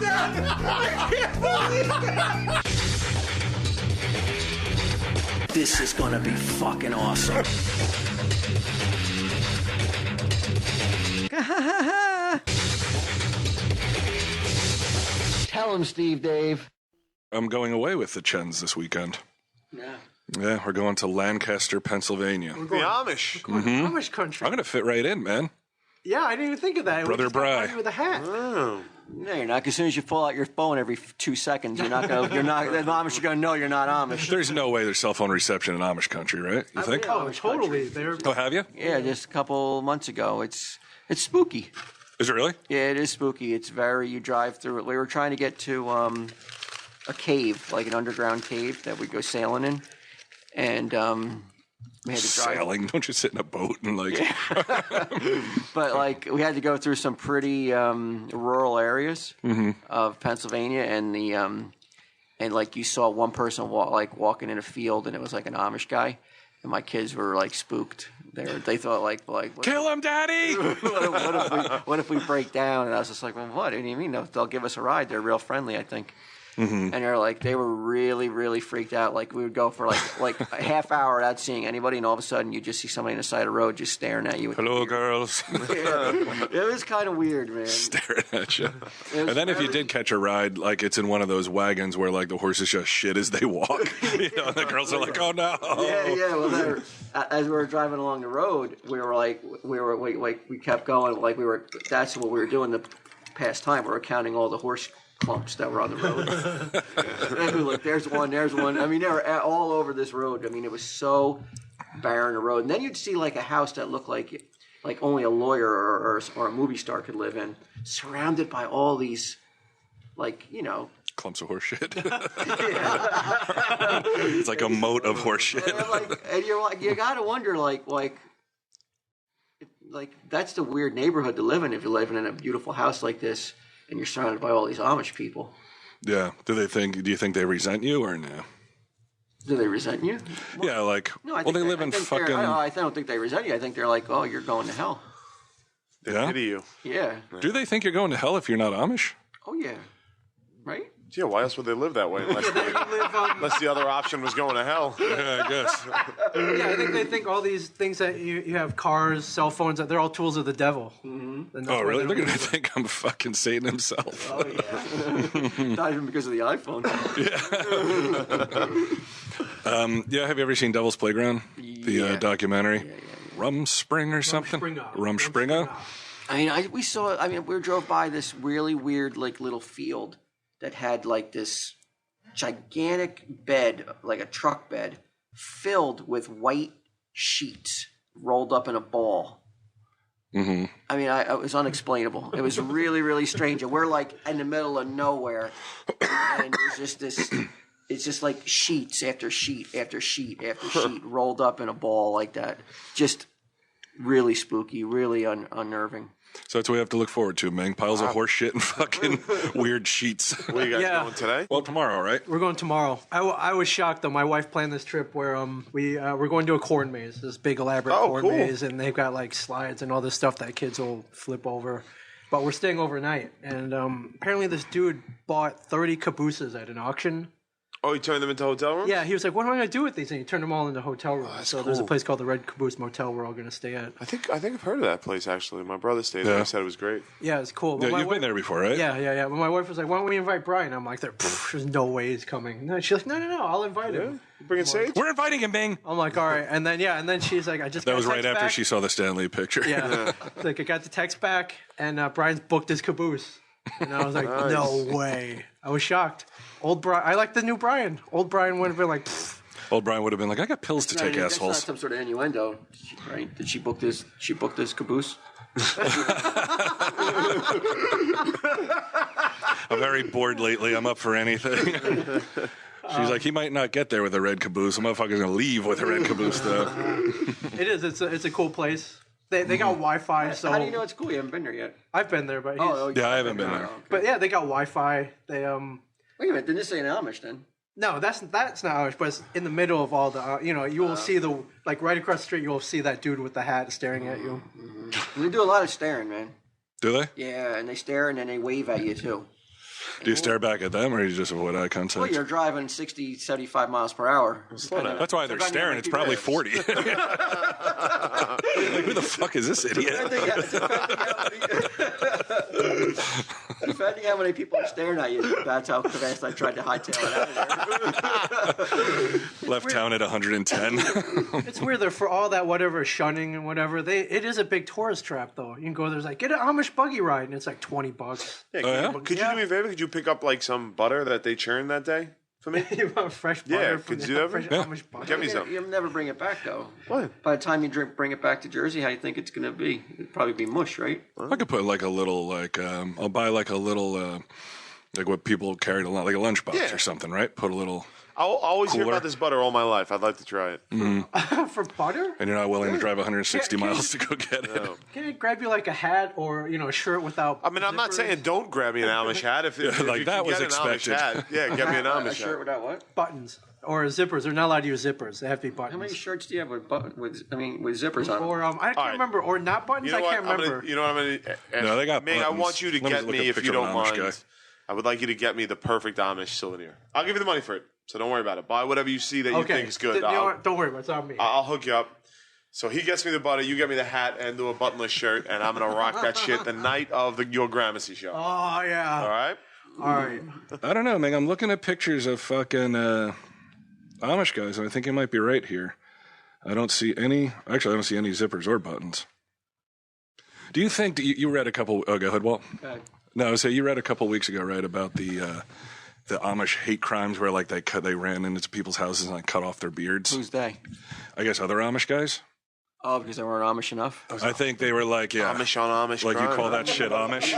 that! I can't believe that! This is gonna be fucking awesome. Tell him, Steve Dave. I'm going away with the Chens this weekend. Yeah. Yeah, we're going to Lancaster, Pennsylvania. The Amish. Amish country. I'm going to fit right in, man. Yeah, I didn't even think of that. Brother Bry. With a hat. Oh. No, you're not. As soon as you pull out your phone every 2 seconds, you're not gonna. You're not. The Amish are gonna know you're not Amish. There's no way there's cell phone reception in Amish country, right? You think? Oh, totally. They're Oh, have you? Yeah, just a couple months ago. It's spooky. Is it really? Yeah, it is spooky. It's very. You drive through it. We were trying to get to a cave, like an underground cave that we go sailing in, and we had to drive. Sailing? Don't you sit in a boat and like? But like we had to go through some pretty rural areas of Pennsylvania, and the and like you saw one person walking in a field, and it was like an Amish guy, and my kids were like spooked. They thought like Kill him, Daddy! what if we break down? And I was just like, well, what? What do you mean? They'll give us a ride. They're real friendly, I think. And they were really, really freaked out. Like we would go for like a half hour without seeing anybody, and all of a sudden you just see somebody on the side of the road just staring at you. Hello, girls. Yeah, it was kind of weird, man. Staring at you. And then if you did catch a ride, like it's in one of those wagons where like the horses just shit as they walk. You know, and the girls are like, oh no. Yeah. Well, as we were driving along the road, we kept going. That's what we were doing the past time. We were counting all the horse clumps that were on the road. And look, there's one. I mean, they were all over this road. I mean, it was so barren a road. And then you'd see like a house that looked like only a lawyer or a movie star could live in, surrounded by all these, like, you know, clumps of horse shit. It's like a moat of horse shit. And you're like, you gotta wonder, like that's the weird neighborhood to live in if you're living in a beautiful house like this. And you're surrounded by all these Amish people. Yeah. Do you think they resent you or no? Do they resent you? Well, yeah, like, no, they live in fucking... I don't think they resent you. I think they're like, oh, you're going to hell. They pity you. Yeah. Do they think you're going to hell if you're not Amish? Oh, yeah. Right? Yeah, why else would they live that way? Unless the other option was going to hell. Yeah, I guess. Yeah, I think they think all these things that you have, cars, cell phones, that they're all tools of the devil. Mm-hmm. Oh, really? They're going to think I'm fucking Satan himself. Oh, yeah. Not even because of the iPhone. Yeah. Have you ever seen Devil's Playground? The documentary? Yeah. Rumspring or something? Rumspringa? I mean, we drove by this really weird, like, little field that had like this gigantic bed, like a truck bed, filled with white sheets rolled up in a ball. Mm-hmm. I mean, it was unexplainable. It was really, really strange. And we're like in the middle of nowhere, and there's just this. It's just like sheets after sheet after sheet after sheet rolled up in a ball like that. Just really spooky, really unnerving. So that's what we have to look forward to, man. Piles of horse shit and fucking weird sheets. Where you guys going today? Well, tomorrow, right? We're going tomorrow. I was shocked, though. My wife planned this trip where we're going to a corn maze, this big elaborate corn maze, and they've got like slides and all this stuff that kids will flip over. But we're staying overnight, and apparently this dude bought 30 cabooses at an auction. Oh, you turned them into hotel rooms? Yeah, he was like, what am I going to do with these? And he turned them all into hotel rooms. So there's a place called the Red Caboose Motel we're all going to stay at. I think I've heard of that place, actually. My brother stayed there. He said it was great. Yeah, it's cool. Yeah, you've been there before, right? Yeah. But my wife was like, why don't we invite Brian? I'm like, there's no way he's coming. No, she's like, no, I'll invite him. You bringing Sage? We're inviting him, Bing. I'm like, all right. And then she's like, That was right after she saw the Stanley picture. Yeah. Like, I got the text back, and Brian's booked his caboose. And I was like, no way. I was shocked. Old Brian, I like the new Brian. Old Brian would have been like, pfft. Old Brian would have been like, I got pills to take, assholes. That's not some sort of innuendo, right? Did she book this? She booked this caboose? I'm very bored lately. I'm up for anything. She's like, he might not get there with a red caboose. The motherfucker's going to leave with a red caboose, though. It is. It's a cool place. They got Wi-Fi. So how do you know it's cool? You haven't been there yet. I've been there, but yeah, I haven't been there. Okay. But yeah, they got Wi-Fi. They Wait a minute, didn't this say an Amish then? No, that's not Amish, but it's in the middle of all the. You will see the right across the street. You'll see that dude with the hat staring at you. Mm-hmm. They do a lot of staring, man. Do they? Yeah, and they stare and then they wave at you too. Do you stare back at them, or you just avoid eye contact? Well, you're driving 60, 75 miles per hour. That's why they're staring. It's probably 40. Like, who the fuck is this idiot? Depending how many people are staring at you, that's how fast I tried to hightail it out of there. Left town at 110. It's weird though, for all that whatever shunning and whatever. It is a big tourist trap though. You can go there's like get an Amish buggy ride and it's like $20. Yeah, could you do me a favor? Could you pick up like some butter that they churned that day for me? You want fresh butter? Yeah, from could the you ever? fresh Amish butter? Get me some. You'll never bring it back though. What? By the time you bring it back to Jersey, how do you think it's going to be? It'd probably be mush, right? I could put like a little I'll buy like a little like what people carried a lot, like a lunchbox or something, right? Put a little. I'll always hear Cooler. about this butter all my life. I'd like to try it. For butter? And you're not willing to drive 160 miles to go get it. No. Can I grab you like a hat or a shirt without? I mean, I'm not zippers? saying don't grab me an Amish hat. If like you that can was get an Amish expected. hat, yeah, get me an A Amish shirt hat. without what? buttons or zippers. They're not allowed to use zippers. They have to be buttons. How many shirts do you have with zippers on them? Or I can't remember. Or not buttons. You know I can't what? remember. You know what I'm going to... No, they got Ming, I buttons. want you to Let me get look me, at a if you picture of don't an Amish mind, guy. I would like you to get me the perfect Amish souvenir. I'll give you the money for it, so don't worry about it. Buy whatever you see that you think is good. You know what? Don't worry about it. It's on me. I'll hook you up. So he gets me the butter, you get me the hat, and do a buttonless shirt, and I'm going to rock that shit the night of your Gramercy show. Oh yeah. All right? All right. I don't know, man. I'm looking at pictures of fucking Amish guys, and I think you might be right here. I don't see any. Actually, I don't see any zippers or buttons. Do you think you read a couple? Oh, go ahead, Walt. No, so you read a couple weeks ago, right, about the Amish hate crimes where like they ran into people's houses and like cut off their beards. Who's they? I guess other Amish guys. Oh, because they weren't Amish enough? I think they were like, yeah, Amish on Amish like crime. you call that shit Amish.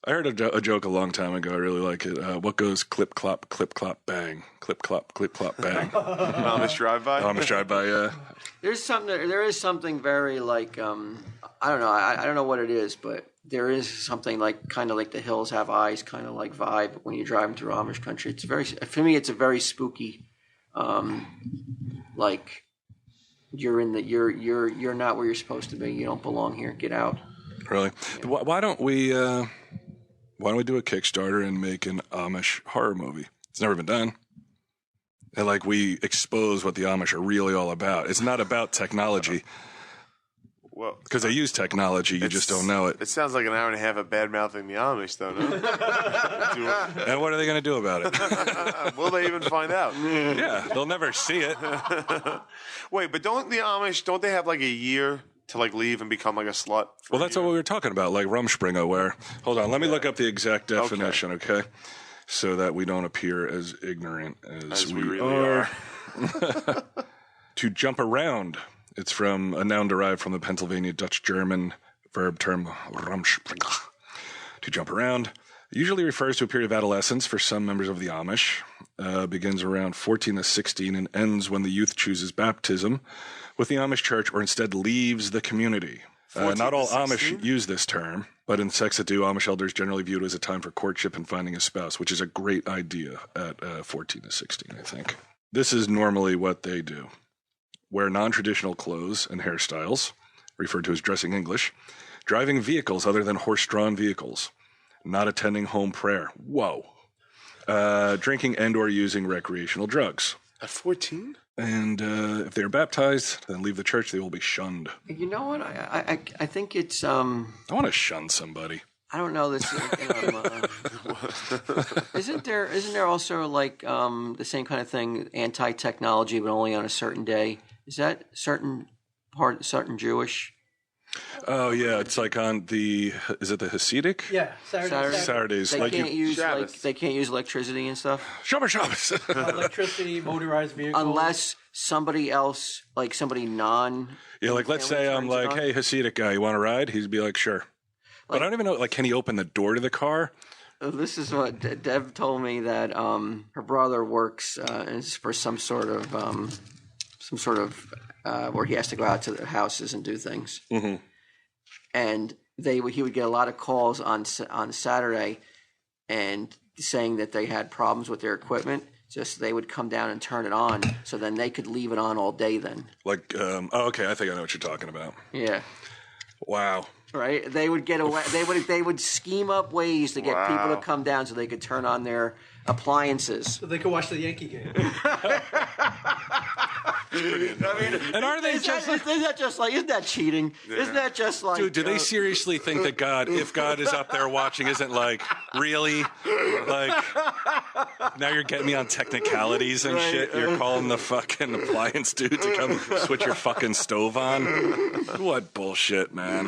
I heard a joke a long time ago. I really like it. What goes clip clop bang, clip clop bang. Amish drive-by? Amish drive by. There is something very like I don't know. I don't know what it is, but there is something like kind of like the hills have eyes kind of like vibe when you're driving through Amish country. It's for me it's a very spooky like you're not where you're supposed to be. You don't belong here. Get out. Really? Yeah. Why don't we do a Kickstarter and make an Amish horror movie? It's never been done. And like we expose what the Amish are really all about. It's not about technology. Well, because they use technology, you just don't know it. It sounds like an hour and a half of bad-mouthing the Amish, though, no? And what are they going to do about it? Will they even find out? Yeah, they'll never see it. Wait, but don't they have like a year to like leave and become like a slut? Well, that's what we were talking about, like Rumspringa, where... Hold on, let me look up the exact definition, okay? So that we don't appear as ignorant as we really are. To jump around. It's from a noun derived from the Pennsylvania Dutch-German verb term Rumspringa. To jump around. It usually refers to a period of adolescence for some members of the Amish. Begins around 14 to 16 and ends when the youth chooses baptism with the Amish church or instead leaves the community. Not all Amish use this term, but in sects that do, Amish elders generally view it as a time for courtship and finding a spouse, which is a great idea at 14 to 16, I think. This is normally what they do. Wear non-traditional clothes and hairstyles, referred to as dressing English, driving vehicles other than horse-drawn vehicles, not attending home prayer. Whoa. Drinking and or using recreational drugs. At 14? And if they are baptized, then leave the church, they will be shunned. You know what? I think it's I want to shun somebody. I don't know this. Isn't there also like the same kind of thing, anti-technology, but only on a certain day? Is that certain Jewish? Oh yeah, it's like on the is it the Hasidic? Yeah, Saturdays. They like can't use Shabbos. they can't use electricity and stuff. Shabbos. electricity, motorized vehicles. Unless somebody else, like somebody non. Yeah, like let's say I'm like, hey, Hasidic guy, you want to ride? He'd be like, sure. But I don't even know. Like, can he open the door to the car? This is what Dev told me that her brother works for some sort of where he has to go out to the houses and do things. Mm-hmm. And he would get a lot of calls on Saturday, and saying that they had problems with their equipment. Just they would come down and turn it on, so then they could leave it on all day. Then, like, okay, I think I know what you're talking about. Yeah. Wow. right? They would get away. They would scheme up ways to get people to come down so they could turn on their appliances. So they could watch the Yankee game. And are they just isn't that cheating? Yeah. Isn't that just like dude, do they seriously think that God, if God is up there watching, isn't like, really? Like, now you're getting me on technicalities and shit. You're calling the fucking appliance dude to come switch your fucking stove on? What bullshit, man.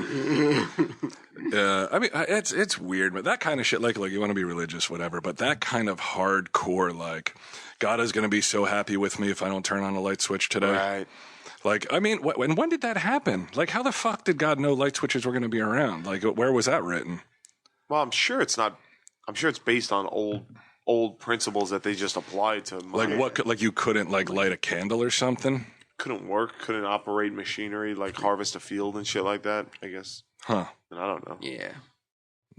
I mean, it's weird, but that kind of shit, like you want to be religious, whatever, but that kind of hardcore, like, God is going to be so happy with me if I don't turn on a light switch today. Right. Like, I mean, when did that happen? Like, how the fuck did God know light switches were going to be around? Like, where was that written? Well, I'm sure it's not. I'm sure it's based on old principles that they just applied to. Like what? Like you couldn't like light a candle or something? Couldn't work. Couldn't operate machinery like harvest a field and shit like that. I guess. Huh? And I don't know. Yeah.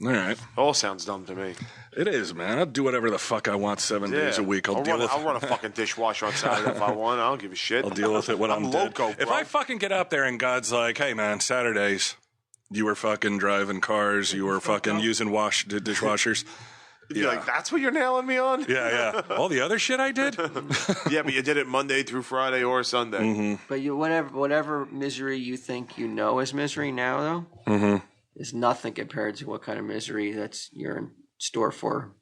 All right. It all sounds dumb to me. It is, man. I'll do whatever the fuck I want 7 days a week. I'll run a fucking dishwasher on Saturday if I want. I don't give a shit. I'll deal with it when I'm dead. Loco, bro. If I fucking get out there and God's like, hey, man, Saturdays, you were fucking driving cars, you were fucking using dishwashers. You'd be like, that's what you're nailing me on? Yeah. All the other shit I did? Yeah, but you did it Monday through Friday or Sunday. Mm-hmm. But whatever misery you think you know is misery now, though, is nothing compared to what kind of misery you're in store for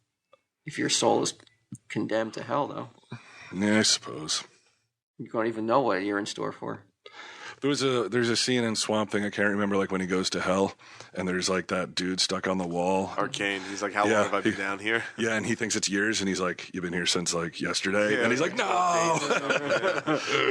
if your soul is condemned to hell, though. Yeah, I suppose. You don't even know what you're in store for. There's a scene in Swamp Thing, I can't remember, like when he goes to hell and there's like that dude stuck on the wall. Arcane. He's like, how long have I been down here? Yeah, and he thinks it's years and he's like, you've been here since like yesterday. Yeah, and he's like, no.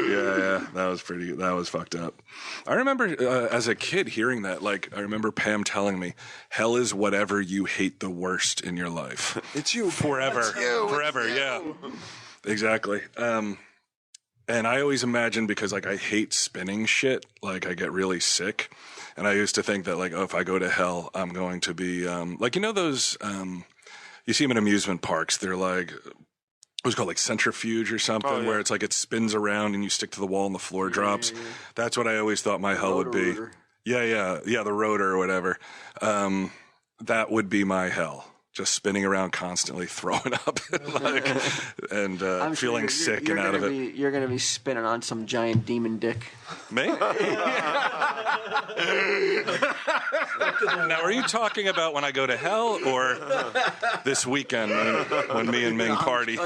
Yeah, that was fucked up. I remember as a kid hearing that, like I remember Pam telling me, hell is whatever you hate the worst in your life. It's you. Forever. It's you. Forever, yeah. Exactly. And I always imagine, because like I hate spinning shit, like I get really sick. And I used to think that like, oh, if I go to hell, I'm going to be like, you know those you see them in amusement parks. They're like, it was called like centrifuge or something, where it's like it spins around and you stick to the wall and the floor drops. Yeah. That's what I always thought my hell would be. Rotor. Yeah, the rotor or whatever. That would be my hell. Just spinning around constantly, throwing up, and feeling sick and out of it. You're going to be spinning on some giant demon dick. Me? Now, are you talking about when I go to hell or this weekend when me and Ming party?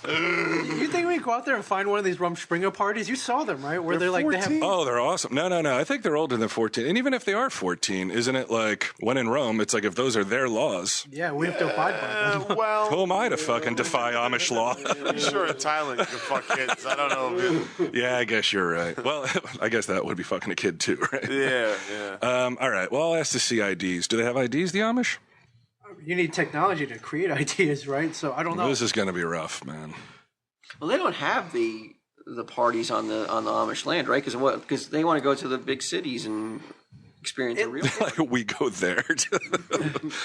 You think we go out there and find one of these Rumspringa parties? You saw them, right? Where they're like, they have... Oh, they're awesome. No. I think they're older than 14. And even if they are 14, isn't it like, when in Rome, it's like if those are their laws. Yeah, we have to abide by them. Well, who am I to fucking defy Amish law? I'm sure in Thailand you can fuck kids. I don't know. Yeah, I guess you're right. Well, I guess that would be fucking a kid too, right? Yeah. All right. Well, I'll ask to see IDs. Do they have IDs, the Amish? You need technology to create ideas, right? So I don't know. This is going to be rough, man. Well, they don't have the parties on the Amish land, right? Because they want to go to the big cities and experience a real. Like we go there.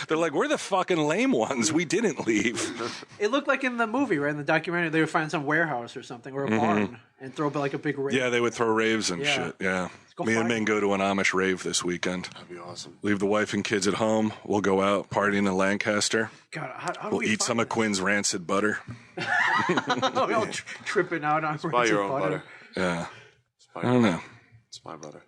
They're like, we're the fucking lame ones. We didn't leave. It looked like in the movie, right? In the documentary, they would find some warehouse or something or a barn and throw like a big rave. Yeah, they would throw raves and shit. Yeah. Me and Ming go to an Amish rave this weekend. That'd be awesome. Leave the wife and kids at home. We'll go out partying in Lancaster. God, how we'll eat some of Quinn's rancid butter. We're all tripping out on buy your own butter. Yeah. I don't know. It's my butter.